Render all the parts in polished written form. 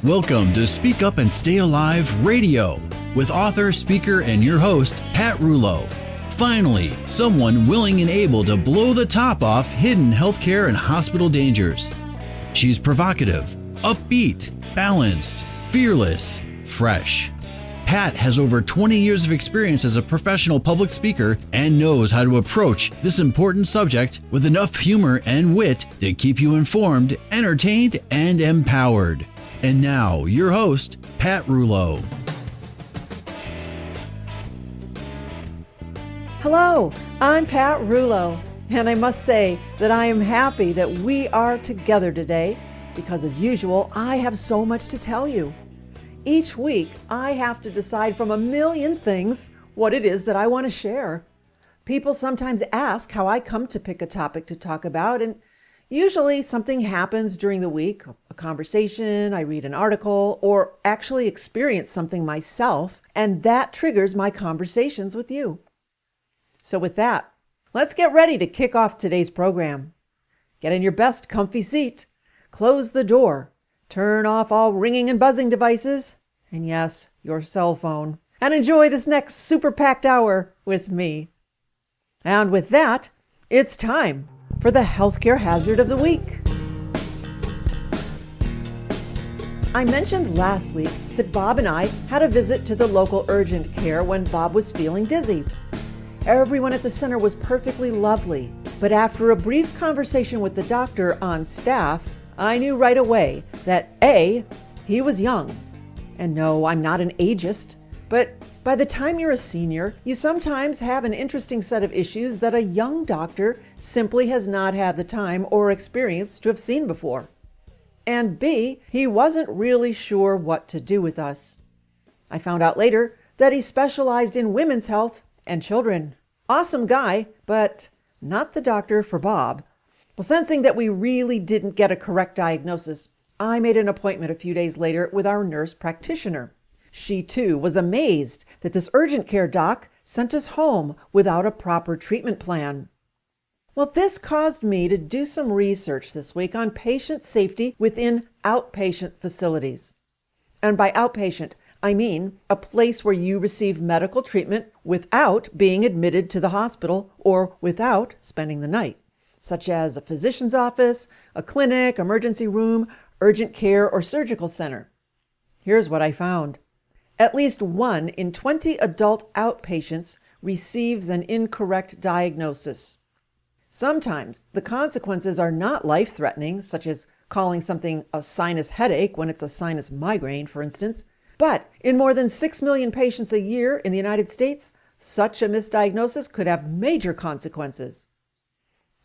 Welcome to Speak Up and Stay Alive RadiOh with author, speaker, and your host, Pat Rouleau. Finally, someone willing and able to blow the top off hidden healthcare and hospital dangers. She's provocative, upbeat, balanced, fearless, fresh. Pat has over 20 years of experience as a professional public speaker and knows how to approach this important subject with enough humor and wit to keep you informed, entertained, and empowered. And now, your host, Pat Rouleau. Hello, I'm Pat Rouleau, and I must say that I am happy that we are together today because, as usual, I have so much to tell you. Each week, I have to decide from a million things what it is that I want to share. People sometimes ask how I come to pick a topic to talk about, and usually something happens during the week, a conversation, I read an article, or actually experience something myself, and that triggers my conversations with you. So with that, let's get ready to kick off today's program. Get in your best comfy seat, close the door, turn off all ringing and buzzing devices, and yes, your cell phone, and enjoy this next super packed hour with me. And with that, it's time for the healthcare hazard of the week. I mentioned last week that Bob and I had a visit to the local urgent care when Bob was feeling dizzy. Everyone at the center was perfectly lovely, but after a brief conversation with the doctor on staff, I knew right away that A, he was young. And no, I'm not an ageist, but by the time you're a senior, you sometimes have an interesting set of issues that a young doctor simply has not had the time or experience to have seen before. And B, he wasn't really sure what to do with us. I found out later that he specialized in women's health and children. Awesome guy, but not the doctor for Bob. Well, sensing that we really didn't get a correct diagnosis, I made an appointment a few days later with our nurse practitioner. She too was amazed that this urgent care doc sent us home without a proper treatment plan. Well, this caused me to do some research this week on patient safety within outpatient facilities. And by outpatient, I mean a place where you receive medical treatment without being admitted to the hospital or without spending the night, such as a physician's office, a clinic, emergency room, urgent care, or surgical center. Here's what I found. At least 1 in 20 adult outpatients receives an incorrect diagnosis. Sometimes the consequences are not life-threatening, such as calling something a sinus headache when it's a sinus migraine, for instance. But in more than 6 million patients a year in the United States, such a misdiagnosis could have major consequences.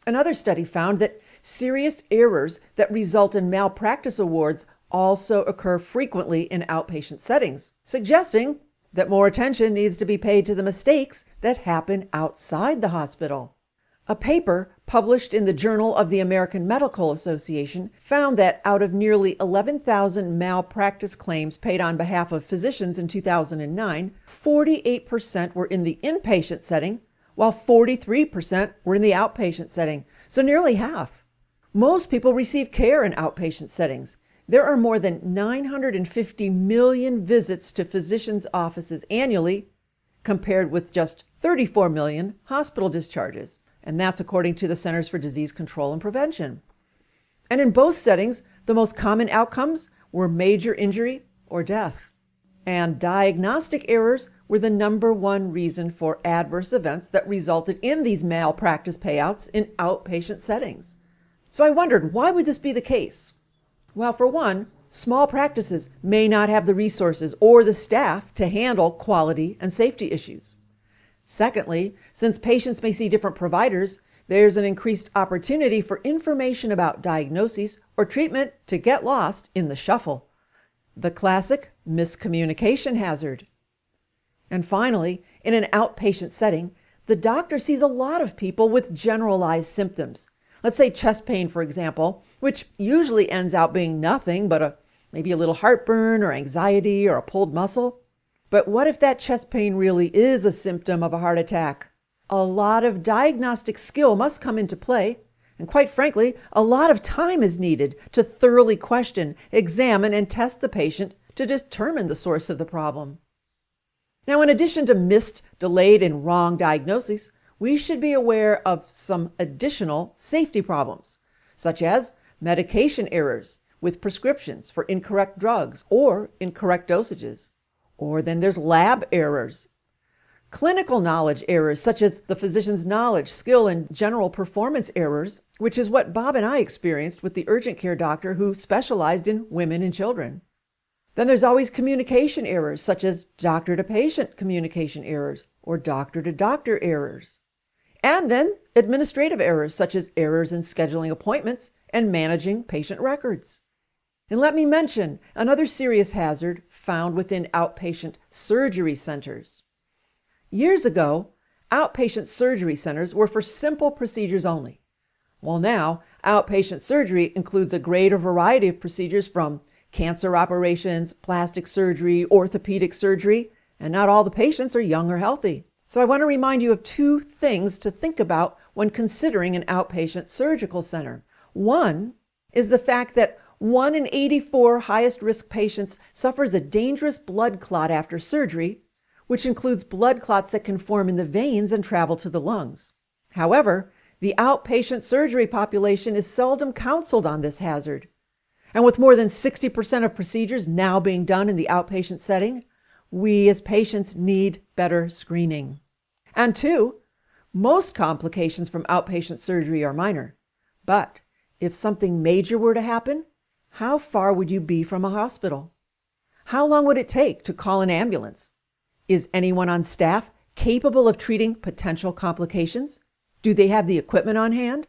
Another study found that serious errors that result in malpractice awards also occur frequently in outpatient settings, suggesting that more attention needs to be paid to the mistakes that happen outside the hospital. A paper published in the Journal of the American Medical Association found that out of nearly 11,000 malpractice claims paid on behalf of physicians in 2009, 48% were in the inpatient setting, while 43% were in the outpatient setting, so nearly half. Most people receive care in outpatient settings. There are more than 950 million visits to physicians' offices annually, compared with just 34 million hospital discharges. And that's according to the Centers for Disease Control and Prevention. And in both settings, the most common outcomes were major injury or death. And diagnostic errors were the #1 reason for adverse events that resulted in these malpractice payouts in outpatient settings. So I wondered, why would this be the case? Well, for one, small practices may not have the resources or the staff to handle quality and safety issues. Secondly, since patients may see different providers, there's an increased opportunity for information about diagnoses or treatment to get lost in the shuffle. The classic miscommunication hazard. And finally, in an outpatient setting, the doctor sees a lot of people with generalized symptoms. Let's say chest pain, for example, which usually ends out being nothing but maybe a little heartburn or anxiety or a pulled muscle. But what if that chest pain really is a symptom of a heart attack? A lot of diagnostic skill must come into play, And quite frankly, a lot of time is needed to thoroughly question, examine, and test the patient to determine the source of the problem. Now, in addition to missed, delayed, and wrong diagnoses, we should be aware of some additional safety problems, such as medication errors with prescriptions for incorrect drugs or incorrect dosages. Or then there's lab errors. Clinical knowledge errors, such as the physician's knowledge, skill, and general performance errors, which is what Bob and I experienced with the urgent care doctor who specialized in women and children. Then there's always communication errors, such as doctor-to-patient communication errors or doctor-to-doctor errors. And then administrative errors, such as errors in scheduling appointments and managing patient records. And let me mention another serious hazard found within outpatient surgery centers. Years ago, outpatient surgery centers were for simple procedures only. Well, now, outpatient surgery includes a greater variety of procedures from cancer operations, plastic surgery, orthopedic surgery, and not all the patients are young or healthy. So I want to remind you of two things to think about when considering an outpatient surgical center. One is the fact that 1 in 84 highest risk patients suffers a dangerous blood clot after surgery, which includes blood clots that can form in the veins and travel to the lungs. However, the outpatient surgery population is seldom counseled on this hazard. And with more than 60% of procedures now being done in the outpatient setting, we as patients need better screening. And two, most complications from outpatient surgery are minor. But if something major were to happen, how far would you be from a hospital? How long would it take to call an ambulance? Is anyone on staff capable of treating potential complications? Do they have the equipment on hand?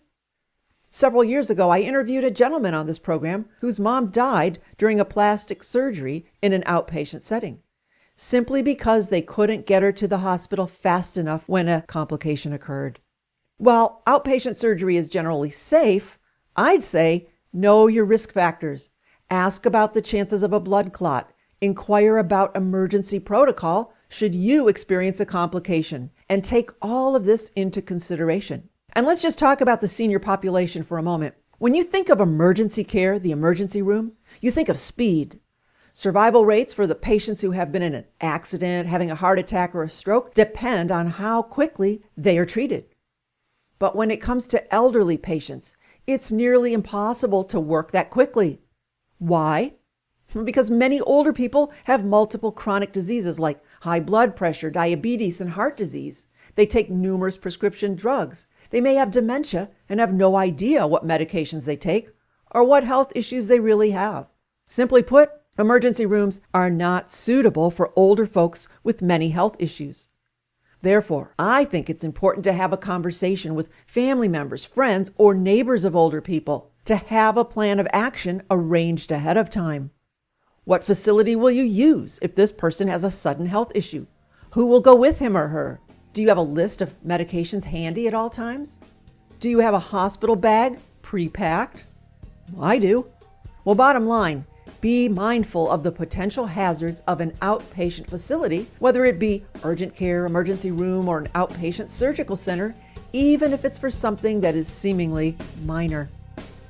Several years ago, I interviewed a gentleman on this program whose mom died during a plastic surgery in an outpatient setting, simply because they couldn't get her to the hospital fast enough when a complication occurred. While outpatient surgery is generally safe, I'd say know your risk factors. Ask about the chances of a blood clot. Inquire about emergency protocol should you experience a complication, and take all of this into consideration. And let's just talk about the senior population for a moment. When you think of emergency care, the emergency room, you think of speed. Survival rates for the patients who have been in an accident, having a heart attack, or a stroke depend on how quickly they are treated. But when it comes to elderly patients, it's nearly impossible to work that quickly. Why? Because many older people have multiple chronic diseases like high blood pressure, diabetes, and heart disease. They take numerous prescription drugs. They may have dementia and have no idea what medications they take or what health issues they really have. Simply put, emergency rooms are not suitable for older folks with many health issues. Therefore, I think it's important to have a conversation with family members, friends, or neighbors of older people to have a plan of action arranged ahead of time. What facility will you use if this person has a sudden health issue? Who will go with him or her? Do you have a list of medications handy at all times? Do you have a hospital bag pre-packed? I do. Well, bottom line, be mindful of the potential hazards of an outpatient facility, whether it be urgent care, emergency room, or an outpatient surgical center, even if it's for something that is seemingly minor.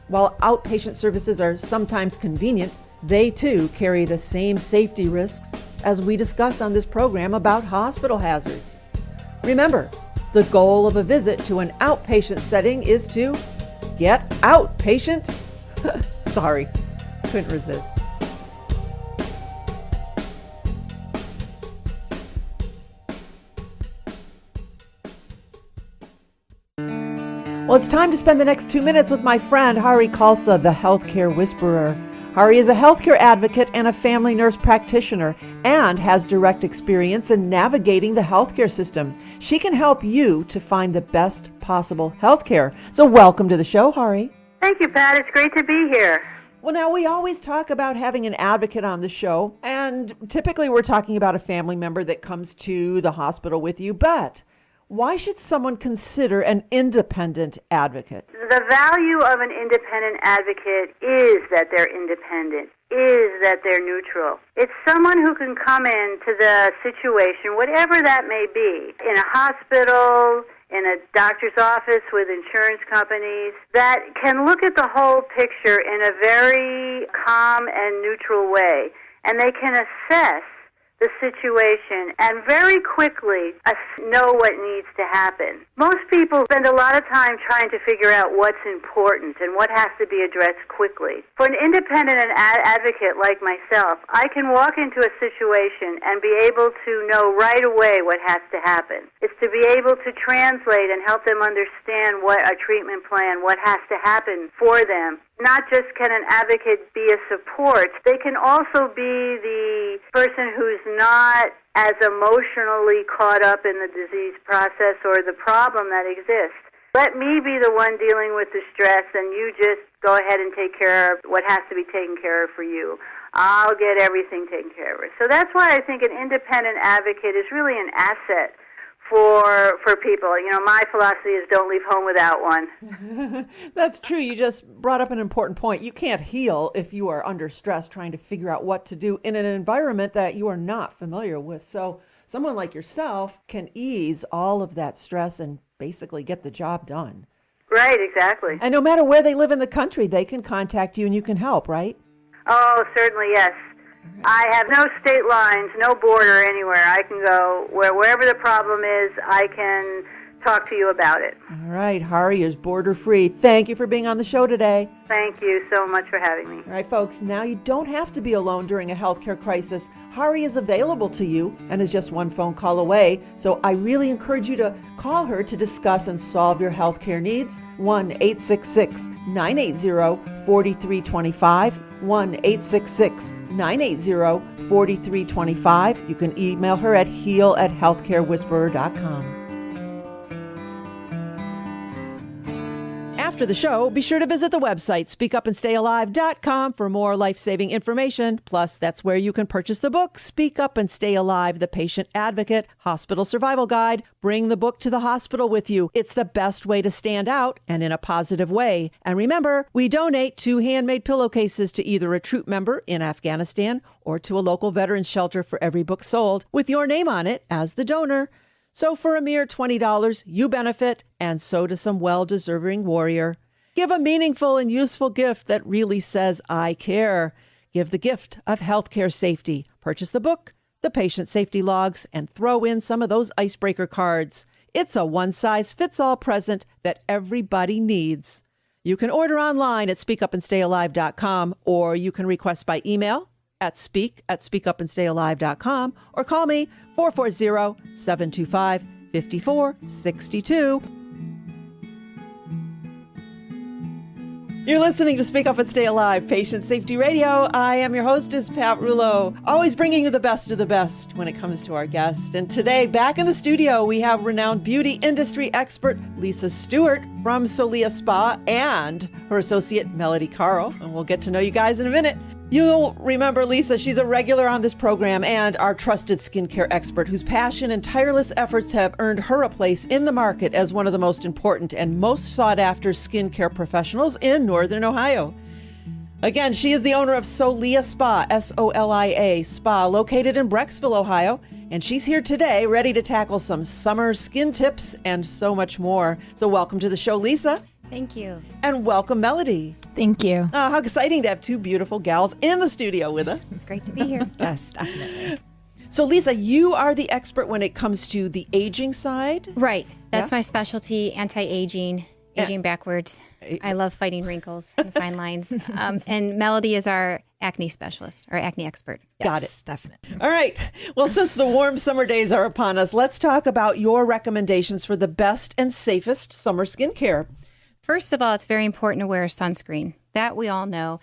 While outpatient services are sometimes convenient, they too carry the same safety risks as we discuss on this program about hospital hazards. Remember, the goal of a visit to an outpatient setting is to get out, patient. Sorry, couldn't resist. Well, it's time to spend the next 2 minutes with my friend Hari Khalsa, the healthcare whisperer. Hari is a healthcare advocate and a family nurse practitioner and has direct experience in navigating the healthcare system. She can help you to find the best possible healthcare. So welcome to the show, Hari. Thank you, Pat. It's great to be here. Well, now we always talk about having an advocate on the show, and typically we're talking about a family member that comes to the hospital with you, but why should someone consider an independent advocate? The value of an independent advocate is that they're independent, is that they're neutral. It's someone who can come into the situation, whatever that may be, in a hospital, in a doctor's office with insurance companies that can look at the whole picture in a very calm and neutral way, and they can assess the situation and very quickly know what needs to happen. Most people spend a lot of time trying to figure out what's important and what has to be addressed quickly. For an independent and advocate like myself, I can walk into a situation and be able to know right away what has to happen. It's to be able to translate and help them understand what a treatment plan, what has to happen for them. Not just can an advocate be a support, they can also be the person who's not as emotionally caught up in the disease process or the problem that exists. Let me be the one dealing with the stress, and you just go ahead and take care of what has to be taken care of for you. I'll get everything taken care of. So that's why I think an independent advocate is really an asset for people. You know, my philosophy is don't leave home without one. That's true. You just brought up an important point. You can't heal if you are under stress trying to figure out what to do in an environment that you are not familiar with. So someone like yourself can ease all of that stress and basically get the job done. Right, exactly. And no matter where they live in the country, they can contact you and you can help, right? Oh, certainly, yes. I have no state lines, no border anywhere. I can go wherever the problem is, I can talk to you about it. All right, Hari is border free. Thank you for being on the show today. Thank you so much for having me. All right, folks, now you don't have to be alone during a healthcare crisis. Hari is available to you and is just one phone call away. So I really encourage you to call her to discuss and solve your healthcare needs. 1-866-980-4325. 1-866-980-4325. You can email her at heal@healthcarewhisperer.com. After the show, be sure to visit the website speakupandstayalive.com for more life-saving information. Plus, that's where you can purchase the book, Speak Up and Stay Alive, The Patient Advocate Hospital Survival Guide. Bring the book to the hospital with you. It's the best way to stand out and in a positive way. And remember, we donate 2 handmade pillowcases to either a troop member in Afghanistan or to a local veterans shelter for every book sold with your name on it as the donor. So for a mere $20, you benefit, and so does some well-deserving warrior. Give a meaningful and useful gift that really says, I care. Give the gift of healthcare safety. Purchase the book, the patient safety logs, and throw in some of those icebreaker cards. It's a one-size-fits-all present that everybody needs. You can order online at speakupandstayalive.com, or you can request by email at speakupandstayalive.com, or call me 440-725-5462. You're listening to Speak Up and Stay Alive, Patient Safety Radio. I am your hostess, Pat Rouleau, always bringing you the best of the best when it comes to our guest. And today, back in the studio, we have renowned beauty industry expert Lisa Stewart from Solia Spa and her associate, Melody Carl. And we'll get to know you guys in a minute. You'll remember Lisa. She's a regular on this program and our trusted skincare expert whose passion and tireless efforts have earned her a place in the market as one of the most important and most sought-after skincare professionals in Northern Ohio. Again, she is the owner of Solia Spa, S-O-L-I-A Spa, located in Brecksville, Ohio. And she's here today ready to tackle some summer skin tips and so much more. So welcome to the show, Lisa. Thank you. And welcome, Melody. Thank you. How exciting to have 2 beautiful gals in the studio with us. It's great to be here. Yes, definitely. So, Lisa, you are the expert when it comes to the aging side. Right. That's my specialty, anti-aging, aging backwards. I love fighting wrinkles and fine lines. And Melody is our acne specialist, our acne expert. Got Yes, it. definitely. All right. Well, since the warm summer days are upon us, let's talk about your recommendations for the best and safest summer skincare. First of all, it's very important to wear a sunscreen. That we all know.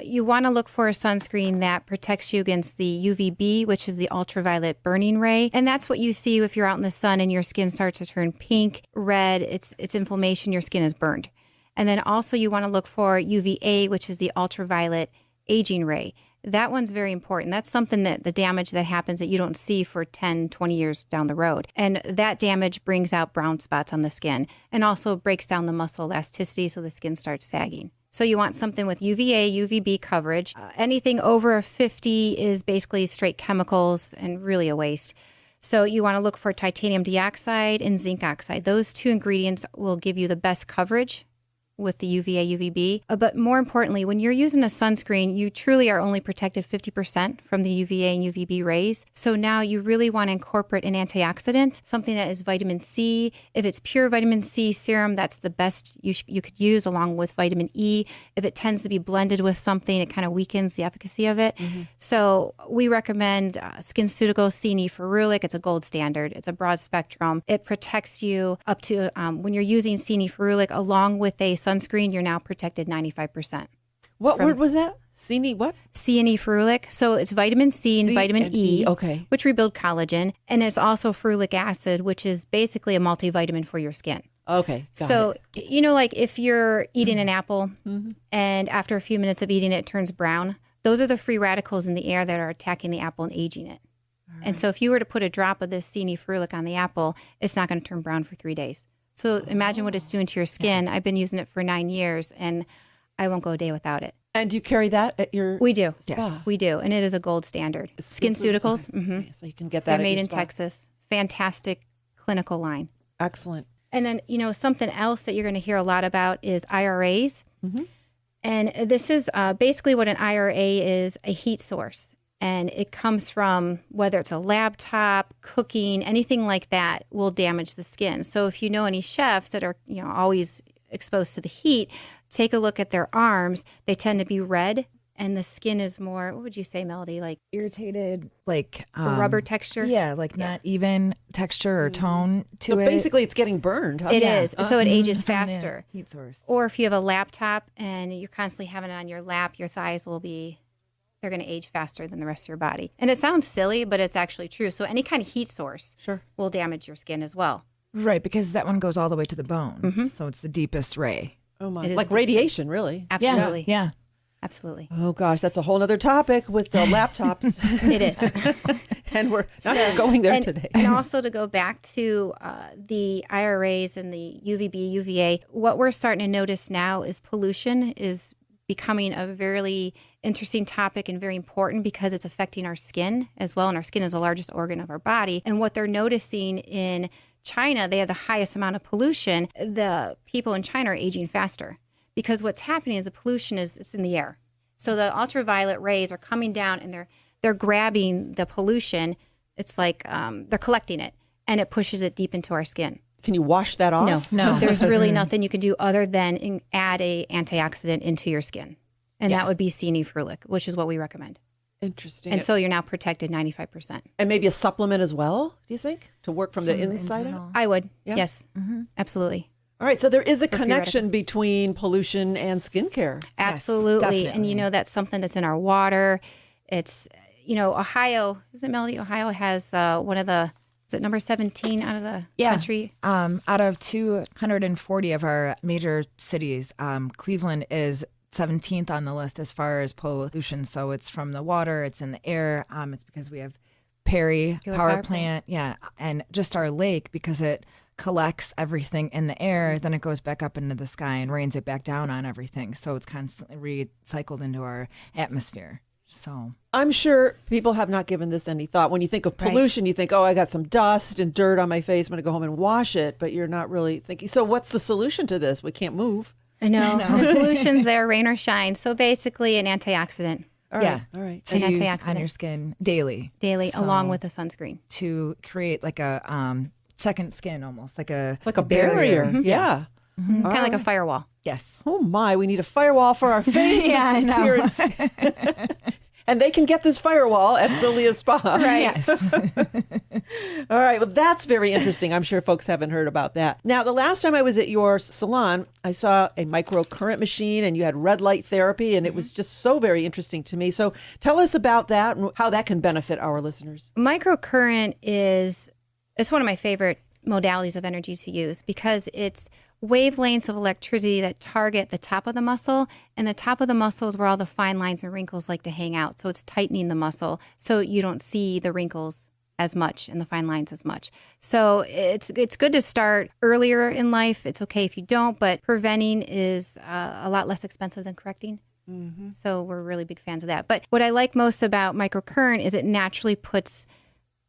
You want to look for a sunscreen that protects you against the UVB, which is the ultraviolet burning ray. And that's what you see if you're out in the sun and your skin starts to turn pink, red, it's inflammation, your skin is burned. And then also you want to look for UVA, which is the ultraviolet aging ray. That one's very important. That's something that the damage that happens that you don't see for 10, 20 years down the road. And that damage brings out brown spots on the skin and also breaks down the muscle elasticity so the skin starts sagging. So you want something with UVA, UVB coverage. Anything over a 50 is basically straight chemicals and really a waste. So you want to look for titanium dioxide and zinc oxide. Those two ingredients will give you the best coverage with the UVA, UVB. But more importantly, when you're using a sunscreen, you truly are only protected 50% from the UVA and UVB rays. So now you really want to incorporate an antioxidant, something that is vitamin C. If it's pure vitamin C serum, that's the best you could use along with vitamin E. If it tends to be blended with something, it kind of weakens the efficacy of it. So we recommend SkinCeuticals C&E Ferulic. It's a gold standard. It's a broad spectrum. It protects you up to, when you're using C&E Ferulic along with a sunscreen, you're now protected 95%. What word was that? C&E what? C&E Ferulic. So it's vitamin C and vitamin E, okay, which rebuild collagen. And it's also ferulic acid, which is basically a multivitamin for your skin. Okay. So, like if you're eating an apple and after a few minutes of eating it, it turns brown, those are the free radicals in the air that are attacking the apple and aging it. And so if you were to put a drop of this C&E Ferulic on the apple, it's not going to turn brown for 3 days. So imagine what it's doing to your skin. I've been using it for 9 years, and I won't go a day without it. And do you carry that at your We do. spa? Yes, we do. And it is a gold standard. SkinCeuticals. Okay, so you can get that They're at made your in spa. Texas. Fantastic clinical line. Excellent. And then, something else that you're going to hear a lot about is IRAs. And this is basically what an IRA is, a heat source. And it comes from whether it's a laptop, cooking, anything like that will damage the skin. So if you know any chefs that are, always exposed to the heat, take a look at their arms. They tend to be red and the skin is more, what would you say, Melody? Like irritated, like a rubber texture? Yeah, like not even texture or tone to So it. basically it's getting burned. Huh? It is. So it ages From the faster. heat source. Or if you have a laptop and you're constantly having it on your lap, your thighs will be, they're going to age faster than the rest of your body. And it sounds silly, but it's actually true. So any kind of heat source will damage your skin as well. Right, because that one goes all the way to the bone. So it's the deepest ray. Oh my. It is Like radiation, really. Absolutely. Yeah. Absolutely. Oh gosh, that's a whole other topic with the laptops. It is. And we're not going there today. And also to go back to the IRAs and the UVB, UVA, what we're starting to notice now is pollution is becoming a very interesting topic and very important because it's affecting our skin as well. And our skin is the largest organ of our body. And what they're noticing in China, they have the highest amount of pollution. The people in China are aging faster because what's happening is the pollution is in the air. So the ultraviolet rays are coming down and they're grabbing the pollution. It's like they're collecting it and it pushes it deep into our skin. Can you wash that off? No. There's really nothing you can do other than add a antioxidant into your skin. And that would be C&E Ferulic, which is what we recommend. Interesting. And so you're now protected 95%. And maybe a supplement as well, do you think, to work from the inside out? I would. Yeah. Yes. Absolutely. All right, so there is a free connection radicals. between pollution and skincare. Absolutely. definitely. And that's something that's in our water. It's, Ohio, isn't it, Melody? Ohio has one of the, is it number 17 out of the country? Out of 240 of our major cities, Cleveland is 17th on the list as far as pollution. So it's from the water, it's in the air. It's because we have Perry power plant. Yeah. And just our lake, because it collects everything in the air, then it goes back up into the sky and rains it back down on everything. So it's constantly recycled into our atmosphere. So I'm sure people have not given this any thought. When you think of pollution, you think, oh, I got some dust and dirt on my face. I'm going to go home and wash it. But you're not really thinking, so what's the solution to this? We can't move. No. The pollution's there, rain or shine. So basically an antioxidant All right. All right. to An use antioxidant. on your skin daily. daily along with a sunscreen. To create like a second skin almost, like a barrier. Yeah. Kind of like a firewall. Yes. Oh my, we need a firewall for our face. Yeah, I know. Here. And they can get this firewall at Solia Spa. Right. Yes. All right. Well, that's very interesting. I'm sure folks haven't heard about that. Now, the last time I was at your salon, I saw a microcurrent machine and you had red light therapy, and it was just so very interesting to me. So tell us about that and how that can benefit our listeners. Microcurrent it's one of my favorite modalities of energy to use because it's wavelengths of electricity that target the top of the muscle, and the top of the muscle is where all the fine lines and wrinkles like to hang out. So it's tightening the muscle so you don't see the wrinkles as much and the fine lines as much. So it's good to start earlier in life. It's okay if you don't, but preventing is a lot less expensive than correcting. So we're really big fans of that. But what I like most about microcurrent is it naturally puts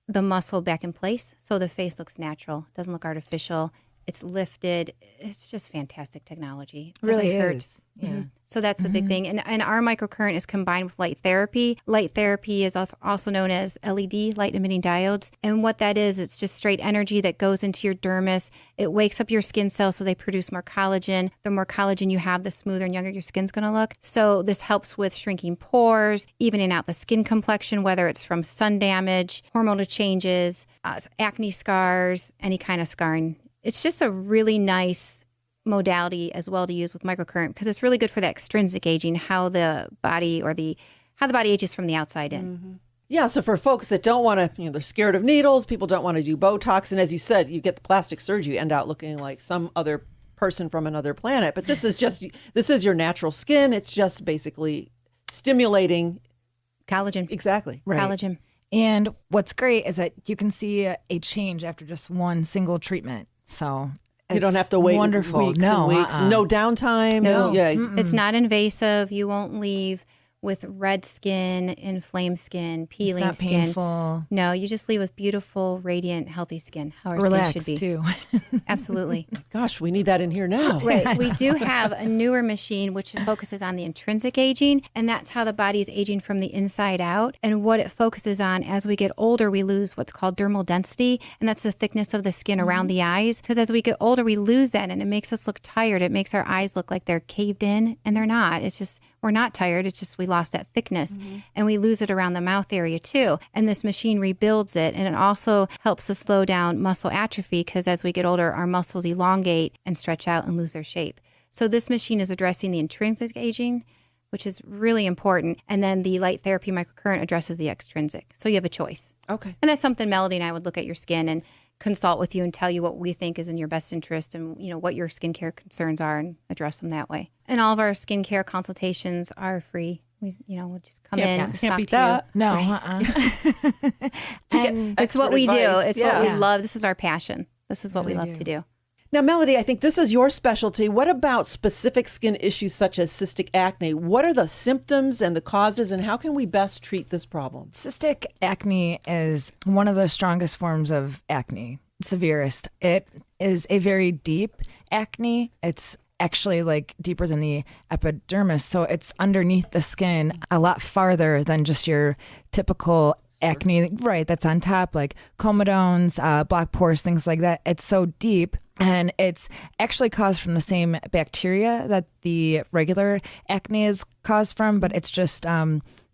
the muscle back in place so the face looks natural, doesn't look artificial. It's lifted. It's just fantastic technology. It Really doesn't hurt. is. Yeah. Mm-hmm. So that's the big thing. And our microcurrent is combined with light therapy. Light therapy is also known as LED, light emitting diodes. And what that is, it's just straight energy that goes into your dermis. It wakes up your skin cells so they produce more collagen. The more collagen you have, the smoother and younger your skin's going to look. So this helps with shrinking pores, evening out the skin complexion, whether it's from sun damage, hormonal changes, acne scars, any kind of scarring. It's just a really nice modality as well to use with microcurrent because it's really good for that extrinsic aging, how the body ages from the outside in. Mm-hmm. Yeah, so for folks that don't want to, they're scared of needles, people don't want to do Botox, and as you said, you get the plastic surgery, you end out looking like some other person from another planet. But this is your natural skin. It's just basically stimulating Collagen. Exactly. Right. Collagen. And what's great is that you can see a change after just one single treatment. So you don't have to wait wonderful. weeks no, and weeks. No downtime. No. Yeah. It's not invasive. You won't leave with red skin, inflamed skin, peeling it's not skin. painful. No, you just leave with beautiful, radiant, healthy skin. How our Relaxed skin should be. too. Absolutely. Gosh, we need that in here now. Right. We do have a newer machine which focuses on the intrinsic aging, and that's how the body is aging from the inside out. And what it focuses on, as we get older, we lose what's called dermal density, and that's the thickness of the skin around the eyes. Because as we get older, we lose that, and it makes us look tired. It makes our eyes look like they're caved in, and they're not. It's just, we're not tired. It's just we lost that thickness, and we lose it around the mouth area too. And this machine rebuilds it, and it also helps to slow down muscle atrophy because as we get older, our muscles elongate and stretch out and lose their shape. So this machine is addressing the intrinsic aging, which is really important. And then the light therapy microcurrent addresses the extrinsic. So you have a choice. Okay. And that's something Melody and I would look at your skin and consult with you and tell you what we think is in your best interest and what your skincare concerns are and address them that way. And all of our skincare consultations are free. We'll just come in. Can't talk beat to you. that. No. And it's what we do. It's what we love. This is our passion. This is what we love to do. Now, Melody, I think this is your specialty. What about specific skin issues such as cystic acne? What are the symptoms and the causes, and how can we best treat this problem? Cystic acne is one of the strongest forms of acne, severest. It is a very deep acne. It's actually like deeper than the epidermis. So it's underneath the skin a lot farther than just your typical acne, right? That's on top, like comedones, black pores, things like that. It's so deep. And it's actually caused from the same bacteria that the regular acne is caused from, but it's just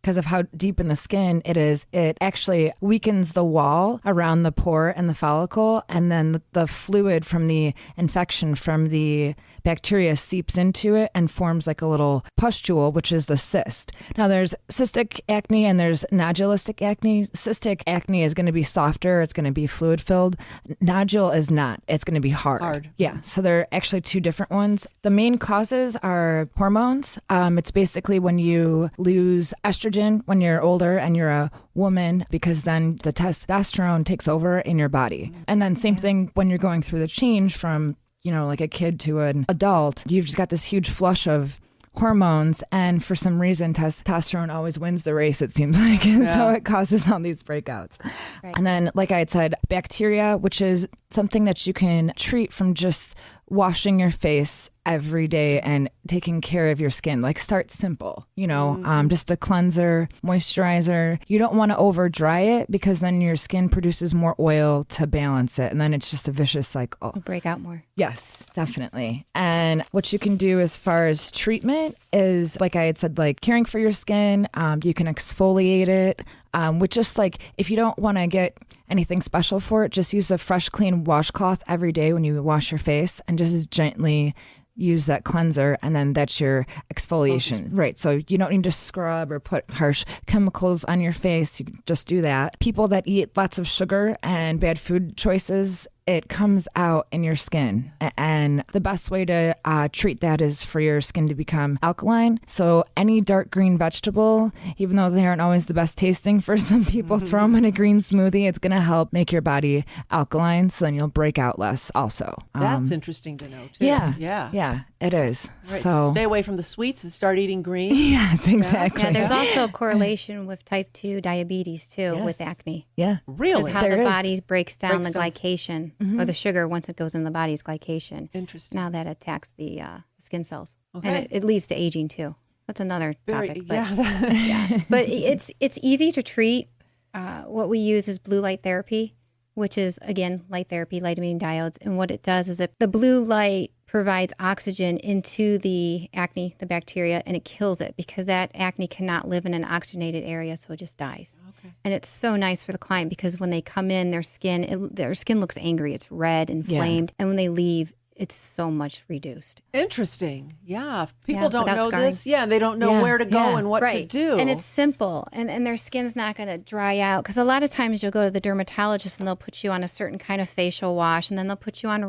because of how deep in the skin it is, it actually weakens the wall around the pore and the follicle, and then the fluid from the infection from the bacteria seeps into it and forms like a little pustule, which is the cyst. Now there's cystic acne and there's nodulistic acne. Cystic acne is going to be softer, it's going to be fluid filled. Nodule is not, it's going to be hard. Yeah, so they're actually two different ones. The main causes are hormones. It's basically when you lose estrogen when you're older and you're a woman, because then the testosterone takes over in your body. And then same thing when you're going through the change from, like a kid to an adult, you've just got this huge flush of hormones, and for some reason testosterone always wins the race, it seems like, and so it causes all these breakouts. Right. And then, like I had said, bacteria, which is something that you can treat from just washing your face every day and taking care of your skin. Like, start simple, just a cleanser, moisturizer. You don't want to over dry it because then your skin produces more oil to balance it, and then it's just a vicious cycle. It'll break out more. Yes, definitely. And what you can do as far as treatment is, like I had said, like caring for your skin. You can exfoliate it with just like, if you don't want to get anything special for it, just use a fresh, clean washcloth every day when you wash your face and just gently use that cleanser, and then that's your exfoliation. Right. So you don't need to scrub or put harsh chemicals on your face. You just do that. People that eat lots of sugar and bad food choices, it comes out in your skin. And the best way to treat that is for your skin to become alkaline. So any dark green vegetable, even though they aren't always the best tasting for some people, throw them in a green smoothie. It's going to help make your body alkaline, so then you'll break out less also. That's interesting to know too. Yeah. It is. Right. So Stay away from the sweets and start eating green. yes, exactly. Yeah, there's also a correlation with type 2 diabetes too, Yes. with acne. Yeah. Really? Because how There the is. body breaks down Breaks the down. glycation or the sugar once it goes in the body's glycation. Interesting. Now that attacks the skin cells, Okay. and it leads to aging too. That's another topic. But, Yeah. but it's easy to treat. What we use is blue light therapy, which is again light therapy, light emitting diodes, and what it does is the blue light provides oxygen into the acne, the bacteria, and it kills it because that acne cannot live in an oxygenated area, so it just dies. Okay. And it's so nice for the client because when they come in, their skin looks angry. It's red, inflamed. And when they leave, it's so much reduced. Interesting. Yeah. People Yeah, don't without know scarring. this. Yeah. They don't know Yeah, where to go yeah. and what to do. And it's simple. And their skin's not going to dry out. Because a lot of times you'll go to the dermatologist and they'll put you on a certain kind of facial wash. And then they'll put you on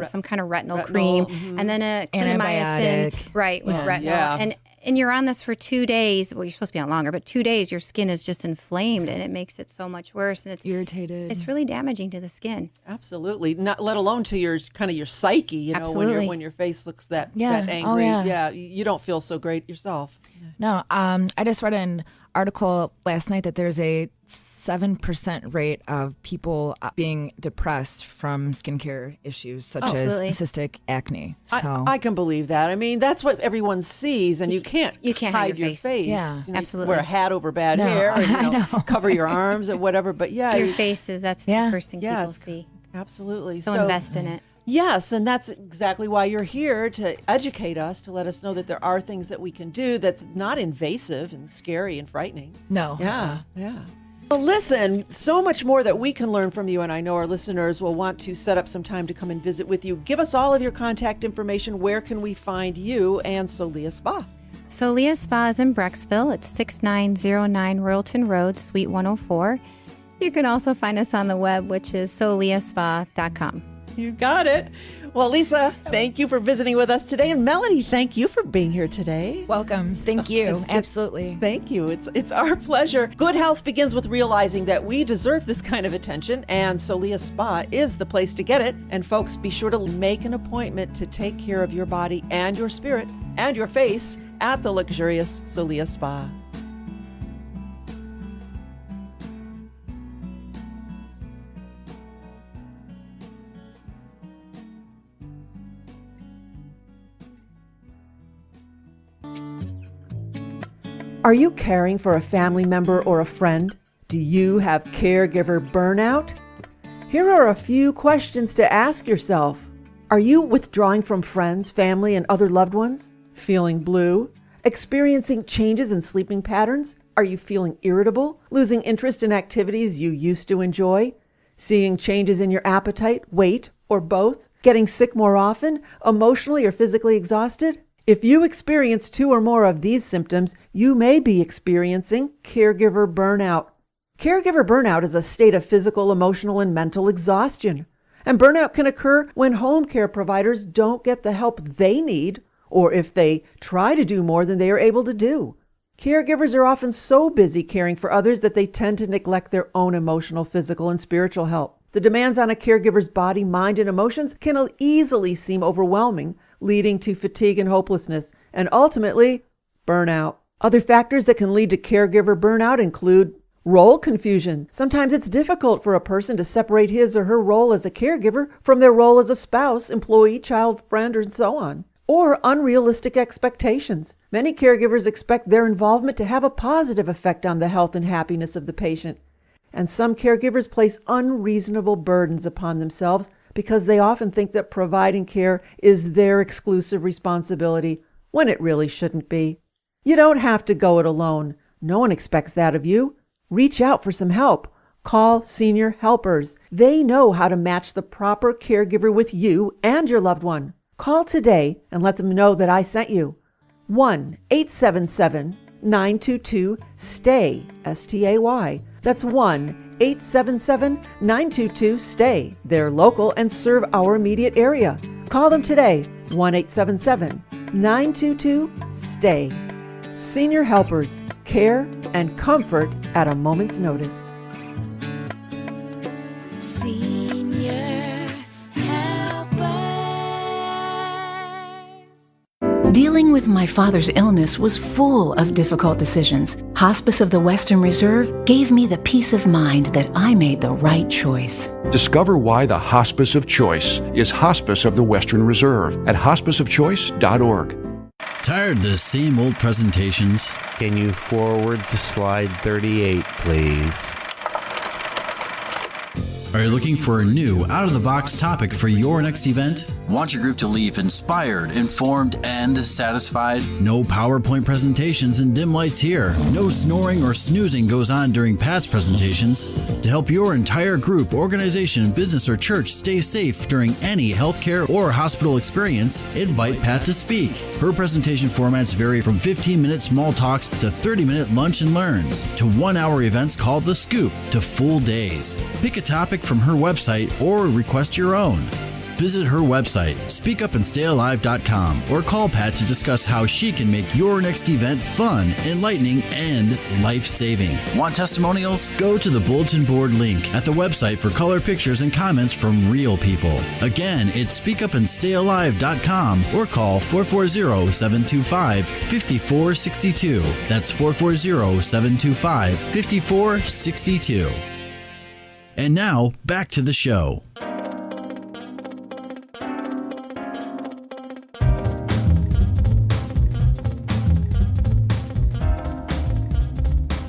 some kind of retinol cream. And then a clindamycin. Antibiotic. Right, with Yeah. retinol. Yeah. And you're on this for 2 days. Well, you're supposed to be on longer. But 2 days, your skin is just inflamed. And it makes it so much worse. And Irritated. it's really damaging to the skin. Absolutely. Not let alone to your kind of your psyche, you know, Absolutely. when your face looks that Yeah. angry. Oh, yeah. You don't feel so great yourself. No, I just read an article last night that there's a 7% rate of people being depressed from skincare issues such Absolutely. as cystic acne. So I can believe that. I mean, that's what everyone sees, and you can't hide your your face. Yeah. You know, Absolutely. wear a hat over bad No, hair, and, I know. cover your arms or whatever. But yeah, Your faces, that's Yeah. the first thing Yeah, people it's- see. absolutely. So invest in it. Yes, and that's exactly why you're here, to educate us, to let us know that there are things that we can do that's not invasive and scary and frightening. no. Yeah. Well, listen, so much more that we can learn from you, and I know our listeners will want to set up some time to come and visit with you. Give us all of your contact information. Where can we find you and Solia Spa? Solia Spa is in Brecksville. It's 6909 Royalton Road, Suite 104. You can also find us on the web, which is soliaspa.com. You got it. Well, Lisa, thank you for visiting with us today. And Melody, thank you for being here today. Welcome. Thank you. Absolutely. Thank you. It's our pleasure. Good health begins with realizing that we deserve this kind of attention, and Solia Spa is the place to get it. And folks, be sure to make an appointment to take care of your body and your spirit and your face at the luxurious Solia Spa. Are you caring for a family member or a friend? Do you have caregiver burnout? Here are a few questions to ask yourself. Are you withdrawing from friends, family, and other loved ones? Feeling blue? Experiencing changes in sleeping patterns? Are you feeling irritable? Losing interest in activities you used to enjoy? Seeing changes in your appetite, weight, or both? Getting sick more often? Emotionally or physically exhausted? If you experience 2 or more of these symptoms, you may be experiencing caregiver burnout. Caregiver burnout is a state of physical, emotional, and mental exhaustion. And burnout can occur when home care providers don't get the help they need, or if they try to do more than they are able to do. Caregivers are often so busy caring for others that they tend to neglect their own emotional, physical, and spiritual health. The demands on a caregiver's body, mind, and emotions can easily seem overwhelming, leading to fatigue and hopelessness, and ultimately, burnout. Other factors that can lead to caregiver burnout include role confusion. Sometimes it's difficult for a person to separate his or her role as a caregiver from their role as a spouse, employee, child, friend, and so on. Or unrealistic expectations. Many caregivers expect their involvement to have a positive effect on the health and happiness of the patient. And some caregivers place unreasonable burdens upon themselves because they often think that providing care is their exclusive responsibility when it really shouldn't be. You don't have to go it alone. No one expects that of you. Reach out for some help. Call Senior Helpers. They know how to match the proper caregiver with you and your loved one. Call today and let them know that I sent you. 1-877-922-STAY, S-T-A-Y. That's 1-877-922-STAY. They're local and serve our immediate area. Call them today, 1-877-922-STAY. Senior Helpers, care and comfort at a moment's notice. Dealing with my father's illness was full of difficult decisions. Hospice of the Western Reserve gave me the peace of mind that I made the right choice. Discover why the hospice of choice is Hospice of the Western Reserve at hospiceofchoice.org. Tired of the same old presentations? Can you forward to slide 38, please? Are you looking for a new, out-of-the-box topic for your next event? Want your group to leave inspired, informed, and satisfied? No PowerPoint presentations and dim lights here. No snoring or snoozing goes on during Pat's presentations. To help your entire group, organization, business, or church stay safe during any healthcare or hospital experience, invite Pat to speak. Her presentation formats vary from 15-minute small talks to 30-minute lunch and learns, to 1-hour events called The Scoop, to full days. Pick a topic from her website or request your own. Visit her website, speakupandstayalive.com, or call Pat to discuss how she can make your next event fun, enlightening, and life-saving. Want testimonials? Go to the bulletin board link at the website for color pictures and comments from real people. Again, it's speakupandstayalive.com or call 440-725-5462. That's 440-725-5462. And now, back to the show.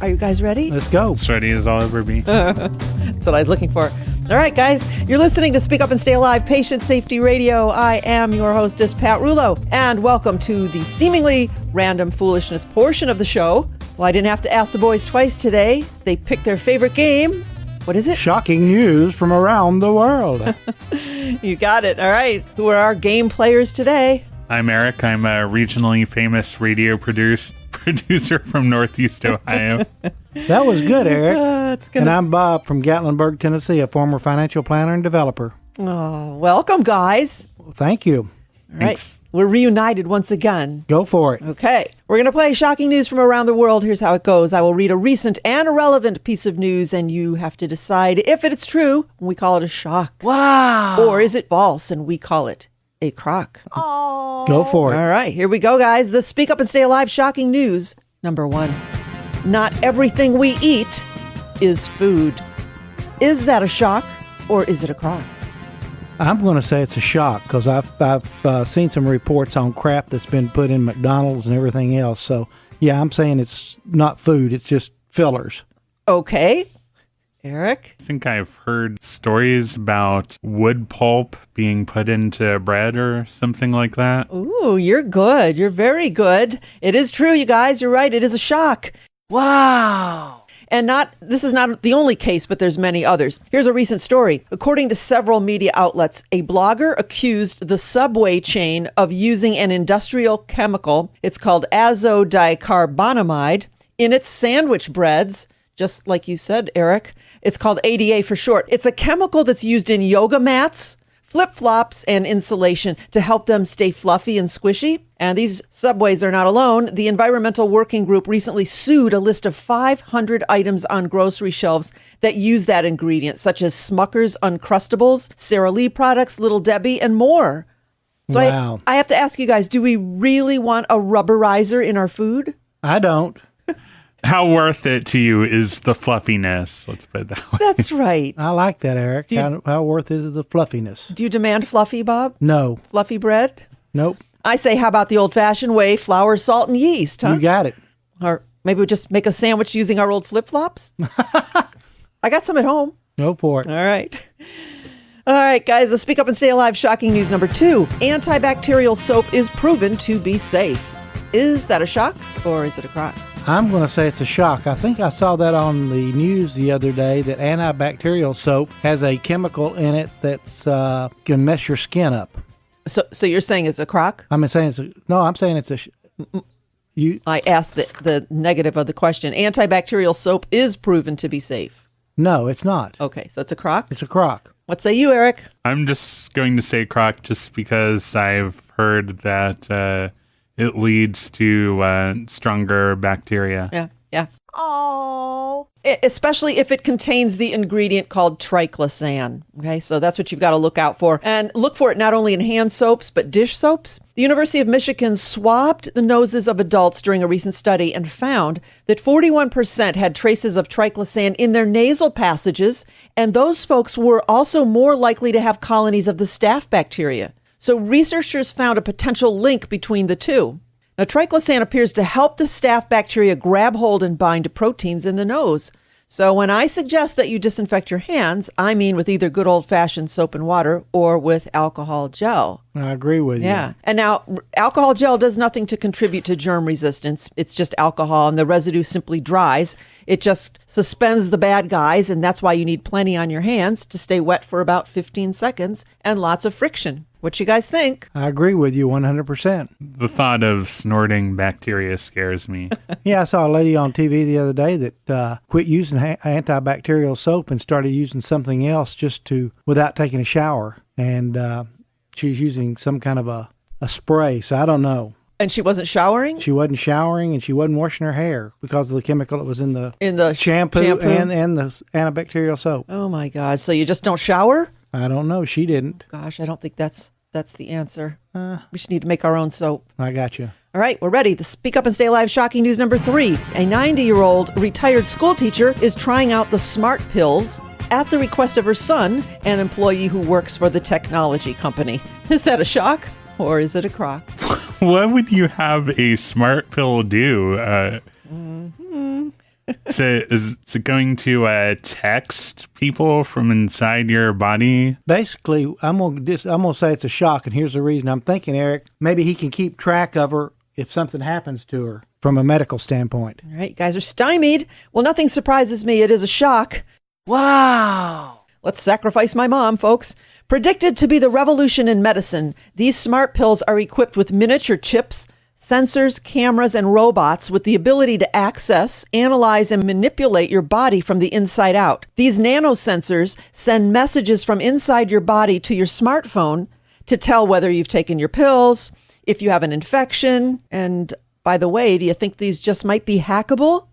Are you guys ready? Let's go. As ready as I'll ever be. That's what I was looking for. All right, guys, you're listening to Speak Up and Stay Alive, Patient Safety Radio. I am your hostess, Pat Rouleau, and welcome to the seemingly random foolishness portion of the show. Well, I didn't have to ask the boys twice today. They picked their favorite game. What is it? Shocking news from around the world. You got it. All right. Who are our game players today? I'm Eric. I'm a regionally famous radio producer from Northeast Ohio. That was good, Eric. And I'm Bob from Gatlinburg, Tennessee, a former financial planner and developer. Oh, welcome, guys. Well, thank you. All right. Thanks. We're reunited once again. Go for it. Okay. We're going to play shocking news from around the world. Here's how it goes. I will read a recent and irrelevant piece of news, and you have to decide if it's true, and we call it a shock. Wow. Or is it false, and we call it a crock. Oh. Go for it. All right. Here we go, guys. The Speak Up and Stay Alive shocking news. Number 1. Not everything we eat is food. Is that a shock, or is it a crock? I'm going to say it's a shock because I've seen some reports on crap that's been put in McDonald's and everything else. So, yeah, I'm saying it's not food. It's just fillers. Okay. Eric? I think I've heard stories about wood pulp being put into bread or something like that. Ooh, you're good. You're very good. It is true, you guys. You're right. It is a shock. Wow. And this is not the only case, but there's many others. Here's a recent story. According to several media outlets, a blogger accused the Subway chain of using an industrial chemical, it's called azodicarbonamide, in its sandwich breads, just like you said, Eric. It's called ADA for short. It's a chemical that's used in yoga mats, flip-flops, and insulation to help them stay fluffy and squishy. And these Subways are not alone. The Environmental Working Group recently sued a list of 500 items on grocery shelves that use that ingredient, such as Smucker's Uncrustables, Sara Lee products, Little Debbie, and more. So wow. I have to ask you guys, do we really want a rubberizer in our food? I don't. How worth it to you is the fluffiness? Let's put it that way. That's right. I like that, Eric. How worth is the fluffiness? Do you demand fluffy, Bob? No. Fluffy bread? Nope. I say, how about the old-fashioned way, flour, salt, and yeast, huh? You got it. Or maybe we just make a sandwich using our old flip-flops? I got some at home. Go for it. All right. All right, guys, let's Speak Up and Stay Alive. Shocking news number 2. Antibacterial soap is proven to be safe. Is that a shock, or is it a crock? I'm going to say it's a shock. I think I saw that on the news the other day that antibacterial soap has a chemical in it that's can mess your skin up. So you're saying it's a crock? I'm saying it's I asked the negative of the question. Antibacterial soap is proven to be safe. No, it's not. Okay, so it's a crock? It's a crock. What say you, Eric? I'm just going to say crock just because I've heard that it leads to stronger bacteria. Yeah. Oh. especially if it contains the ingredient called triclosan. Okay, so that's what you've got to look out for. And look for it not only in hand soaps, but dish soaps. The University of Michigan swabbed the noses of adults during a recent study and found that 41% had traces of triclosan in their nasal passages, and those folks were also more likely to have colonies of the staph bacteria. So researchers found a potential link between the two. Now, triclosan appears to help the staph bacteria grab hold and bind to proteins in the nose. So when I suggest that you disinfect your hands, I mean with either good old-fashioned soap and water or with alcohol gel. I agree with you. Yeah. And now, alcohol gel does nothing to contribute to germ resistance. It's just alcohol, and the residue simply dries. It just suspends the bad guys, and that's why you need plenty on your hands to stay wet for about 15 seconds and lots of friction. What you guys think? I agree with you 100%. The thought of snorting bacteria scares me. Yeah, I saw a lady on TV the other day that quit using antibacterial soap and started using something else without taking a shower. And she's using some kind of a spray, so I don't know. And she wasn't showering? She wasn't showering, and she wasn't washing her hair because of the chemical that was in the shampoo. And the antibacterial soap. Oh, my God. So you just don't shower? I don't know. She didn't. Gosh, I don't think that's the answer. We should need to make our own soap. I got you. All right, we're ready. The Speak Up and Stay Alive shocking news number 3. A 90-year-old retired school teacher is trying out the smart pills at the request of her son, an employee who works for the technology company. Is that a shock or is it a crock? What would you have a smart pill do? So is it going to text people from inside your body? Basically, I'm gonna say it's a shock, and here's the reason. I'm thinking, Eric, maybe he can keep track of her if something happens to her from a medical standpoint. All right, you guys are stymied. Well, nothing surprises me. It is a shock. Wow. Let's sacrifice my mom, folks. Predicted to be the revolution in medicine, these smart pills are equipped with miniature chips, sensors, cameras, and robots with the ability to access, analyze, and manipulate your body from the inside out. These nanosensors send messages from inside your body to your smartphone to tell whether you've taken your pills, if you have an infection, and by the way, do you think these just might be hackable?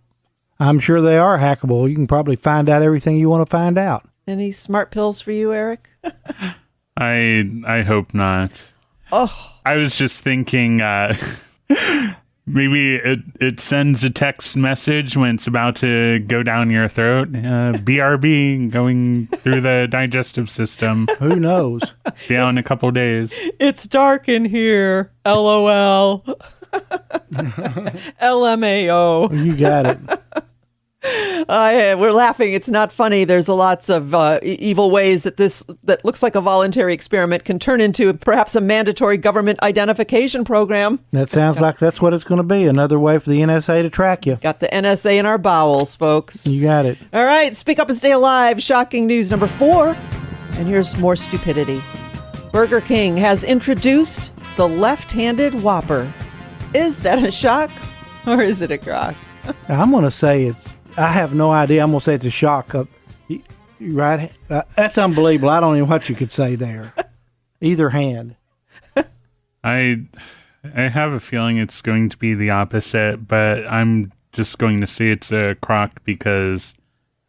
I'm sure they are hackable. You can probably find out everything you want to find out. Any smart pills for you, Eric? I hope not. Oh. I was just thinking... maybe it sends a text message when it's about to go down your throat. BRB going through the digestive system. Who knows? Be out in a couple days. It's dark in here. LOL. LMAO. You got it. We're laughing. It's not funny. There's lots of evil ways that looks like a voluntary experiment can turn into perhaps a mandatory government identification program. That sounds like that's what it's going to be. Another way for the NSA to track you. Got the NSA in our bowels, folks. You got it. All right. Speak Up and Stay Alive. Shocking news number 4. And here's more stupidity. Burger King has introduced the left-handed Whopper. Is that a shock or is it a crock? I'm going to say I have no idea. I'm going to say it's a shock. Right? That's unbelievable. I don't know what you could say there. Either hand. I have a feeling it's going to be the opposite, but I'm just going to say it's a crock because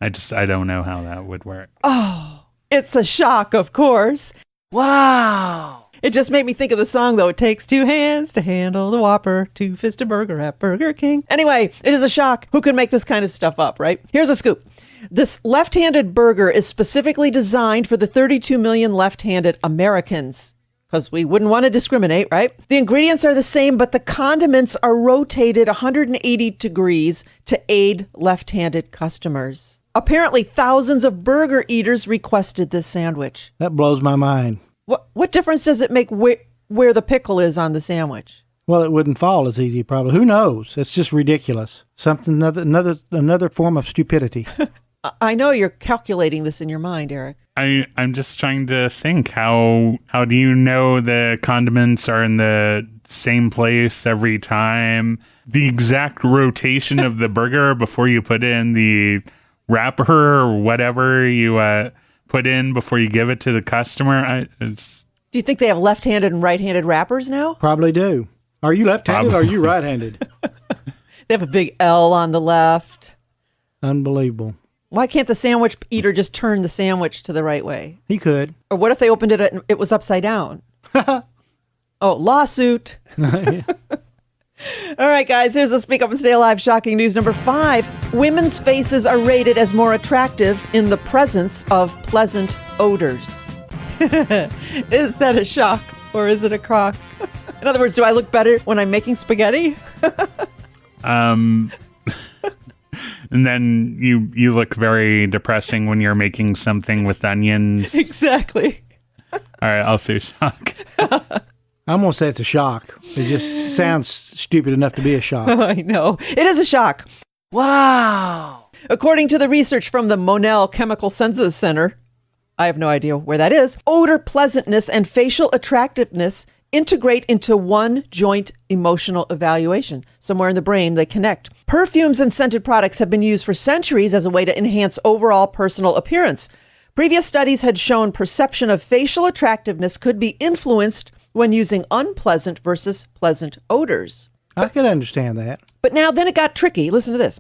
I don't know how that would work. Oh, it's a shock, of course. Wow. It just made me think of the song, though. It takes 2 hands to handle the Whopper, 2-fisted burger at Burger King. Anyway, it is a shock. Who can make this kind of stuff up, right? Here's a scoop. This left-handed burger is specifically designed for the 32 million left-handed Americans, because we wouldn't want to discriminate, right? The ingredients are the same, but the condiments are rotated 180 degrees to aid left-handed customers. Apparently, thousands of burger eaters requested this sandwich. That blows my mind. What difference does it make where the pickle is on the sandwich? Well, it wouldn't fall as easy, probably. Who knows? It's just ridiculous. Something another form of stupidity. I know you're calculating this in your mind, Eric. I'm just trying to think. How do you know the condiments are in the same place every time? The exact rotation of the burger before you put in the wrapper or whatever you put in before you give it to the customer. Do you think they have left-handed and right-handed wrappers now? Probably do. Are you left-handed or are you right-handed? They have a big L on the left. Unbelievable. Why can't the sandwich eater just turn the sandwich to the right way? He could. Or what if they opened it and it was upside down? Oh, lawsuit. All right, guys, here's the Speak Up and Stay Alive shocking news number 5. Women's faces are rated as more attractive in the presence of pleasant odors. Is that a shock or is it a crock? In other words, do I look better when I'm making spaghetti? And then you look very depressing when you're making something with onions. Exactly. All right, I'll say shock. I'm going to say it's a shock. It just sounds stupid enough to be a shock. I know. It is a shock. Wow. According to the research from the Monell Chemical Senses Center, I have no idea where that is, odor pleasantness and facial attractiveness integrate into one joint emotional evaluation. Somewhere in the brain, they connect. Perfumes and scented products have been used for centuries as a way to enhance overall personal appearance. Previous studies had shown perception of facial attractiveness could be influenced when using unpleasant versus pleasant odors. I could understand that. But now then it got tricky. Listen to this.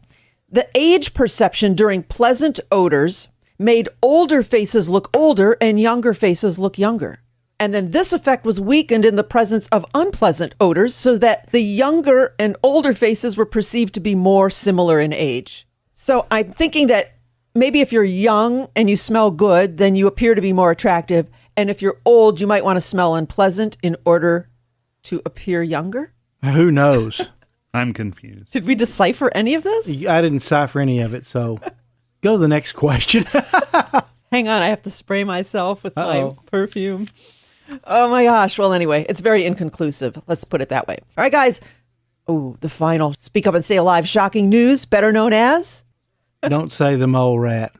The age perception during pleasant odors made older faces look older and younger faces look younger. And then this effect was weakened in the presence of unpleasant odors so that the younger and older faces were perceived to be more similar in age. So I'm thinking that maybe if you're young and you smell good, then you appear to be more attractive. And if you're old, you might want to smell unpleasant in order to appear younger? Who knows? I'm confused. Did we decipher any of this? I didn't decipher any of it, so go to the next question. Hang on, I have to spray myself with my perfume. Oh my gosh. Well, anyway, it's very inconclusive. Let's put it that way. All right, guys. Oh, the final Speak Up and Stay Alive shocking news, better known as... Don't say the mole rat.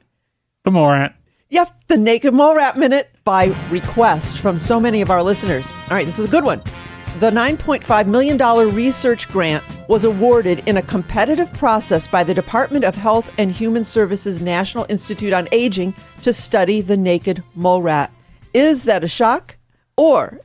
The mole rat. Yep, the Naked Mole Rat Minute by request from so many of our listeners. All right, this is a good one. The $9.5 million research grant was awarded in a competitive process by the Department of Health and Human Services National Institute on Aging to study the naked mole rat. Is that a shock or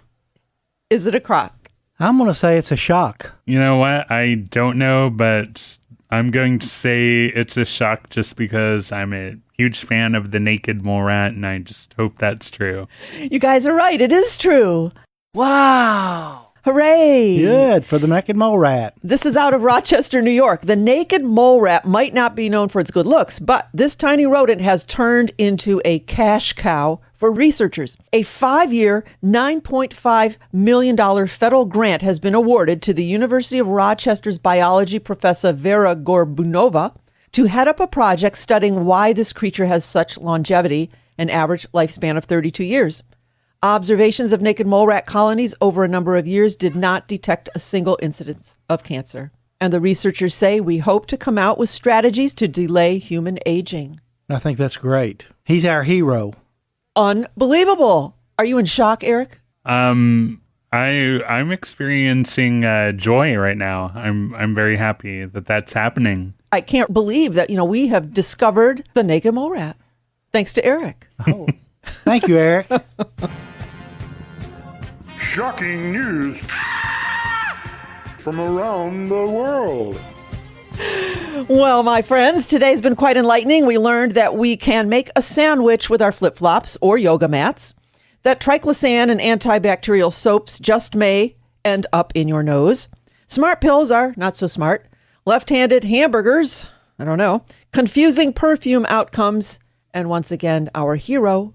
is it a crock? I'm going to say it's a shock. You know what? I don't know, but I'm going to say it's a shock just because I'm a huge fan of the naked mole rat, and I just hope that's true. You guys are right. It is true. Wow. Hooray. Good for the naked mole rat. This is out of Rochester, New York. The naked mole rat might not be known for its good looks, but this tiny rodent has turned into a cash cow for researchers. A 5-year, $9.5 million federal grant has been awarded to the University of Rochester's biology professor Vera Gorbunova to head up a project studying why this creature has such longevity, an average lifespan of 32 years. Observations of naked mole rat colonies over a number of years did not detect a single incidence of cancer. And the researchers say we hope to come out with strategies to delay human aging. I think that's great. He's our hero. Unbelievable. Are you in shock, Eric? I'm experiencing joy right now. I'm very happy that that's happening. I can't believe that, we have discovered the naked mole rat. Thanks to Eric. Oh, thank you, Eric. Shocking news from around the world. Well, my friends, today's been quite enlightening. We learned that we can make a sandwich with our flip-flops or yoga mats, that triclosan and antibacterial soaps just may end up in your nose. Smart pills are not so smart. Left-handed hamburgers, I don't know. Confusing perfume outcomes. And once again, our hero,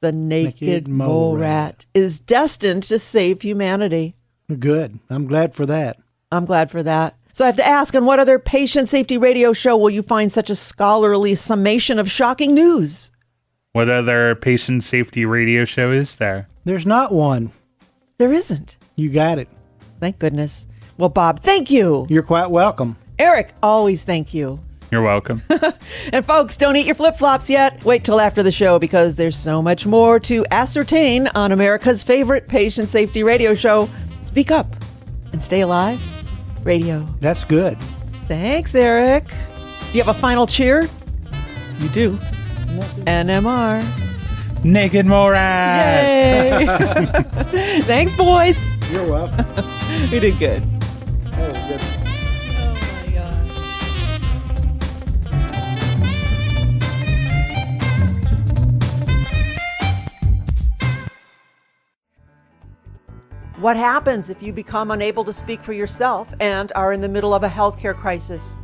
the naked mole rat, is destined to save humanity. Good. I'm glad for that. I'm glad for that. So I have to ask, on what other patient safety radio show will you find such a scholarly summation of shocking news? What other patient safety radio show is there? There's not one. There isn't. You got it. Thank goodness. Well, Bob, thank you. You're quite welcome. Eric, always thank you. You're welcome. And folks, don't eat your flip-flops yet. Wait till after the show because there's so much more to ascertain on America's favorite patient safety radio show, Speak Up and Stay Alive Radio. That's good. Thanks, Eric. Do you have a final cheer? You do. NMR. Naked mole rat. Yay. Thanks, boys. You're welcome. We did good. That was good. Oh, my God. What happens if you become unable to speak for yourself and are in the middle of a healthcare crisis?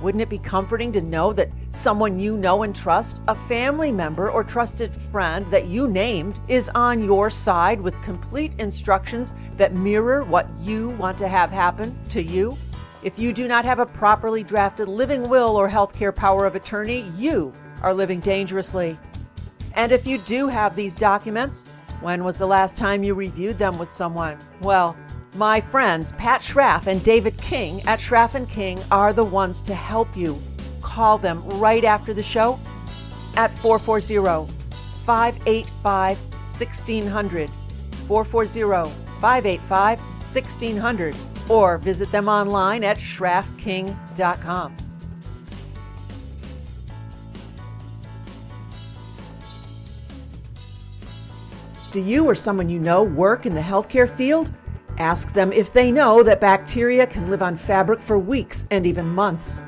Wouldn't it be comforting to know that someone you know and trust, a family member or trusted friend that you named, is on your side with complete instructions that mirror what you want to have happen to you? If you do not have a properly drafted living will or healthcare power of attorney, you are living dangerously. And if you do have these documents, when was the last time you reviewed them with someone? Well, my friends Pat Schraff and David King at Schraff & King are the ones to help you. Call them right after the show at 440-585-1600, 440-585-1600, or visit them online at schraffking.com. Do you or someone you know work in the healthcare field? Ask them if they know that bacteria can live on fabric for weeks and even months.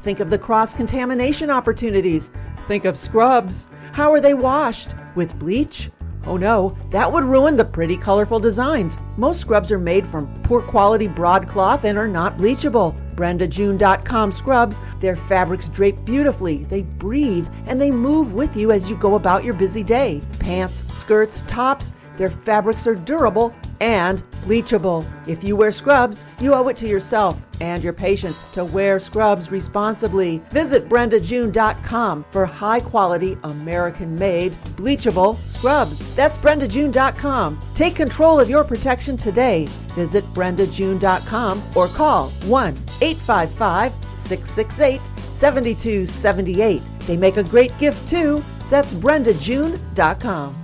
Think of the cross-contamination opportunities. Think of scrubs. How are they washed? With bleach? Oh no, that would ruin the pretty colorful designs. Most scrubs are made from poor quality broadcloth and are not bleachable. BrendaJune.com scrubs, their fabrics drape beautifully, they breathe, and they move with you as you go about your busy day. Pants, skirts, tops, their fabrics are durable and bleachable. If you wear scrubs, you owe it to yourself and your patients to wear scrubs responsibly. Visit BrendaJune.com for high-quality, American-made, bleachable scrubs. That's BrendaJune.com. Take control of your protection today. Visit BrendaJune.com or call 1-855-668-7278. They make a great gift too. That's BrendaJune.com.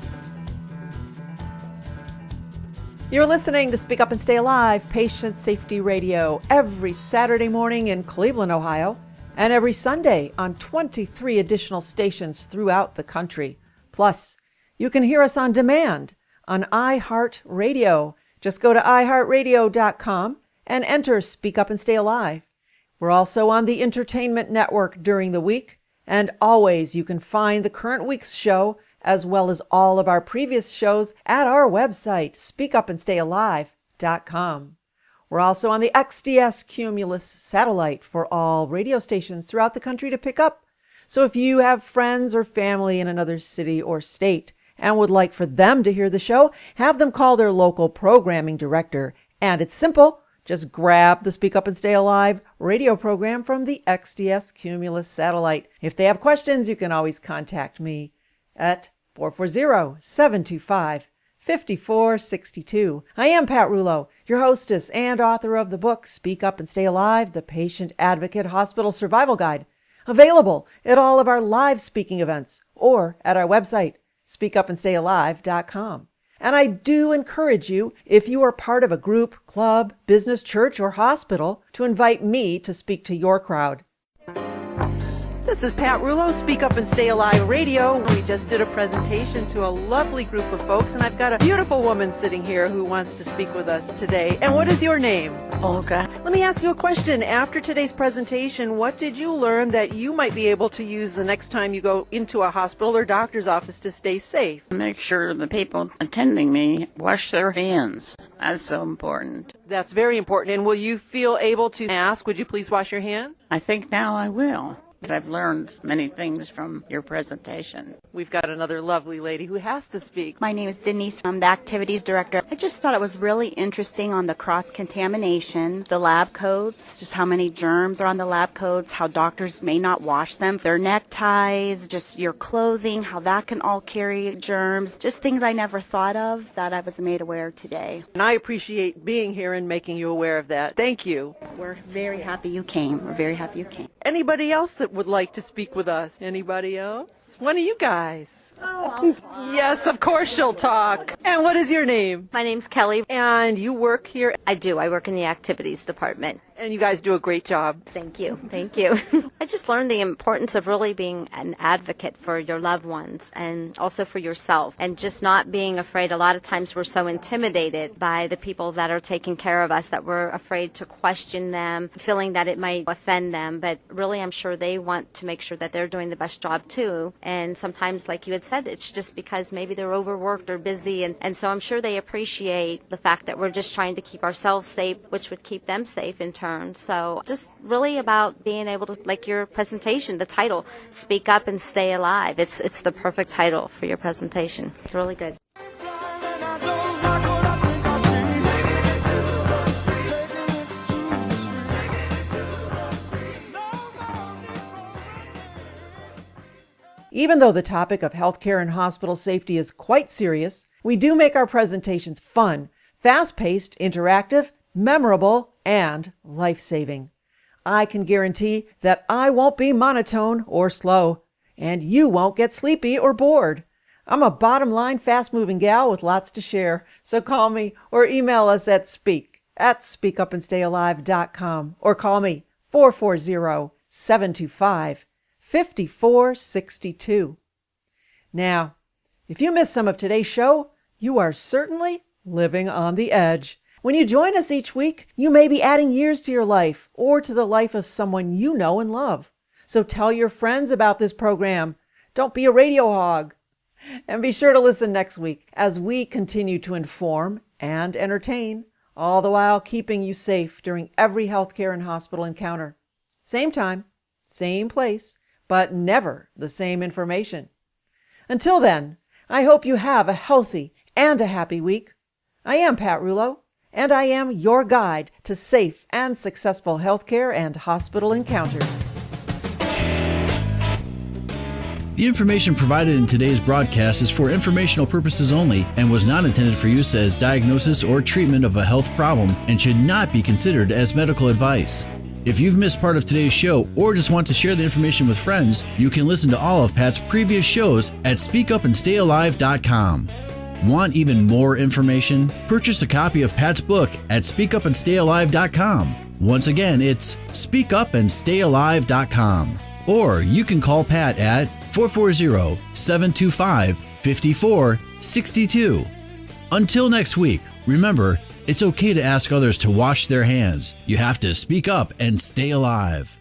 You're listening to Speak Up and Stay Alive, Patient Safety Radio, every Saturday morning in Cleveland, Ohio, and every Sunday on 23 additional stations throughout the country. Plus, you can hear us on demand on iHeartRadio. Just go to iHeartRadio.com and enter Speak Up and Stay Alive. We're also on the Entertainment Network during the week, and always you can find the current week's show as well as all of our previous shows at our website, speakupandstayalive.com. We're also on the XDS Cumulus satellite for all radio stations throughout the country to pick up. So if you have friends or family in another city or state and would like for them to hear the show, have them call their local programming director. And it's simple. Just grab the Speak Up and Stay Alive radio program from the XDS Cumulus satellite. If they have questions, you can always contact me at 440-725-5462. I am Pat Rouleau, your hostess and author of the book Speak Up and Stay Alive, the Patient Advocate Hospital Survival Guide, available at all of our live speaking events or at our website, speakupandstayalive.com. And I do encourage you, if you are part of a group, club, business, church, or hospital, to invite me to speak to your crowd. This is Pat Rouleau, Speak Up and Stay Alive Radio. We just did a presentation to a lovely group of folks, and I've got a beautiful woman sitting here who wants to speak with us today. And what is your name? Olga. Let me ask you a question. After today's presentation, what did you learn that you might be able to use the next time you go into a hospital or doctor's office to stay safe? Make sure the people attending me wash their hands. That's so important. That's very important. And will you feel able to ask, would you please wash your hands? I think now I will. I've learned many things from your presentation. We've got another lovely lady who has to speak. My name is Denise. I'm the activities director. I just thought it was really interesting on the cross-contamination, the lab codes, just how many germs are on the lab codes, how doctors may not wash them, their neckties, just your clothing, how that can all carry germs, just things I never thought of that I was made aware today. And I appreciate being here and making you aware of that. Thank you. We're very happy you came. We're very happy you came. Anybody else that would like to speak with us? Anybody else? One of you guys. Oh, I'll talk. Yes, of course she'll talk. And what is your name? My name's Kelly. And you work here? I do. I work in the activities department. And you guys do a great job. Thank you. Thank you. I just learned the importance of really being an advocate for your loved ones and also for yourself, and just not being afraid. A lot of times we're so intimidated by the people that are taking care of us that we're afraid to question them, feeling that it might offend them. But really, I'm sure they want to make sure that they're doing the best job too. And sometimes, like you had said, it's just because maybe they're overworked or busy. And so I'm sure they appreciate the fact that we're just trying to keep ourselves safe, which would keep them safe in turn. So just really about being able to, like your presentation, the title, Speak Up and Stay Alive. It's the perfect title for your presentation. It's really good. Even though the topic of healthcare and hospital safety is quite serious, we do make our presentations fun, fast-paced, interactive, memorable, and life-saving. I can guarantee that I won't be monotone or slow, and you won't get sleepy or bored. I'm a bottom-line, fast-moving gal with lots to share, so call me or email us at speak@speakupandstayalive.com or call me 440-725-5462. Now, if you missed some of today's show, you are certainly living on the edge. When you join us each week, you may be adding years to your life or to the life of someone you know and love. So tell your friends about this program. Don't be a radio hog. And be sure to listen next week as we continue to inform and entertain, all the while keeping you safe during every healthcare and hospital encounter. Same time, same place, but never the same information. Until then, I hope you have a healthy and a happy week. I am Pat Rouleau, and I am your guide to safe and successful healthcare and hospital encounters. The information provided in today's broadcast is for informational purposes only and was not intended for use as diagnosis or treatment of a health problem and should not be considered as medical advice. If you've missed part of today's show or just want to share the information with friends, you can listen to all of Pat's previous shows at speakupandstayalive.com. Want even more information? Purchase a copy of Pat's book at speakupandstayalive.com. Once again, it's speakupandstayalive.com. Or you can call Pat at 440-725-5462. Until next week, remember, it's okay to ask others to wash their hands. You have to speak up and stay alive.